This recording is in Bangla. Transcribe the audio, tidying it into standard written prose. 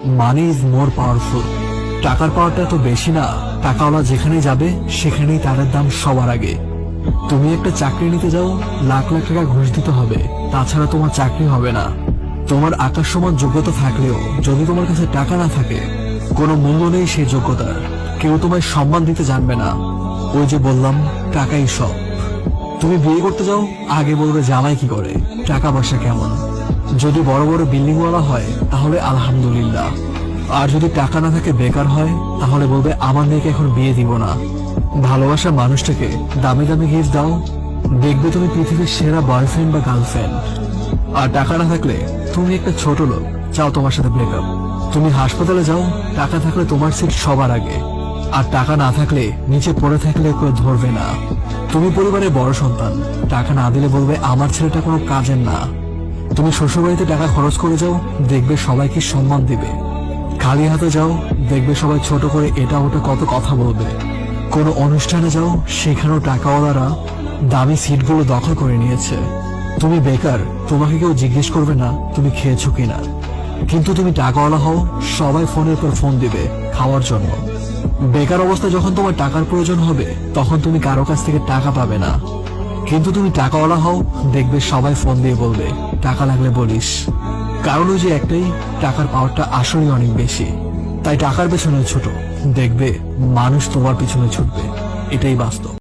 Money is more powerful. টাকার পাওয়ারটা এত বেশি না, টাকাওয়ালা যেখানে যাবে সেখানেই তাদের দাম সবার আগে। তুমি একটা চাকরি নিতে যাও, লাখ লাখ টাকা ঘুষ দিতে হবে, তাছাড়া তোমার চাকরি হবে না। তোমার আকাশ সমান যোগ্যতা থাকলেও যদি তোমার কাছে টাকা না থাকে, কোনো মূল্য নেই সেই যোগ্যতার। কেউ তোমায় সম্মান দিতে জানবে না। ওই যে বললাম, টাকাই সব। তুমি বিয়ে করতে যাও, আগে বলবে জামাই কি করে, টাকা পয়সা কেমন। যদি বড় বড় বিল্ডিং ওয়ালা হয় তাহলে আলহামদুলিল্লাহ, আর যদি টাকা না থাকে বেকার হয় তাহলে বলবে আমার মেয়েকে এখন বিয়ে দিব না। ভালোবাসা মানুষটাকে দামি দামি গিফট দাও, দেখবে তুমি পৃথিবীর সেরা বয়ফ্রেন্ড বা গার্লফ্রেন্ড। আর টাকা না থাকলে তুমি একটা ছোট লোক, চাও তোমার সাথে ব্রেকআপ। তুমি হাসপাতালে যাও, টাকা থাকলে তোমার সিট সবার আগে, আর টাকা না থাকলে নিচে পড়ে থাকলে কেউ ধরবে না। তুমি পরিবারের বড় সন্তান, টাকা না দিলে বলবে আমার ছেলেটা কোনো কাজের না। তুমি শ্বশুরবাড়িতে টাকা খরচ করে যাও, দেখবে সবাইকে সম্মান দিবে। খালি হাতে যাও, দেখবে সবাই ছোট করে এটা ওটা কত কথা বলবে। কোনো অনুষ্ঠানে যাও, সেখানেও টাকাওয়ালারা দামি সিটগুলো দখল করে নিয়েছে। তুমি বেকার, তোমাকে কেউ জিজ্ঞেস করবে না তুমি খেয়েছো কিনা। কিন্তু তুমি টাকাওয়ালা হও, সবাই ফোনের পর ফোন দিবে খাওয়ার জন্য। বেকার অবস্থায় যখন তোমার টাকার প্রয়োজন হবে, তখন তুমি কারো কাছ থেকে টাকা পাবে না। কিন্তু তুমি টাকাওয়ালা হও, দেখবে সবাই ফোন দিয়ে বলবে টাকা লাগলে বলিস। কারণ ওই যে একটাই, টাকার পাওয়ারটা আসলে অনেক বেশি। তাই টাকার পেছনে ছোট, দেখবে মানুষ তোমার পিছনে ছুটবে। এটাই বাস্তব।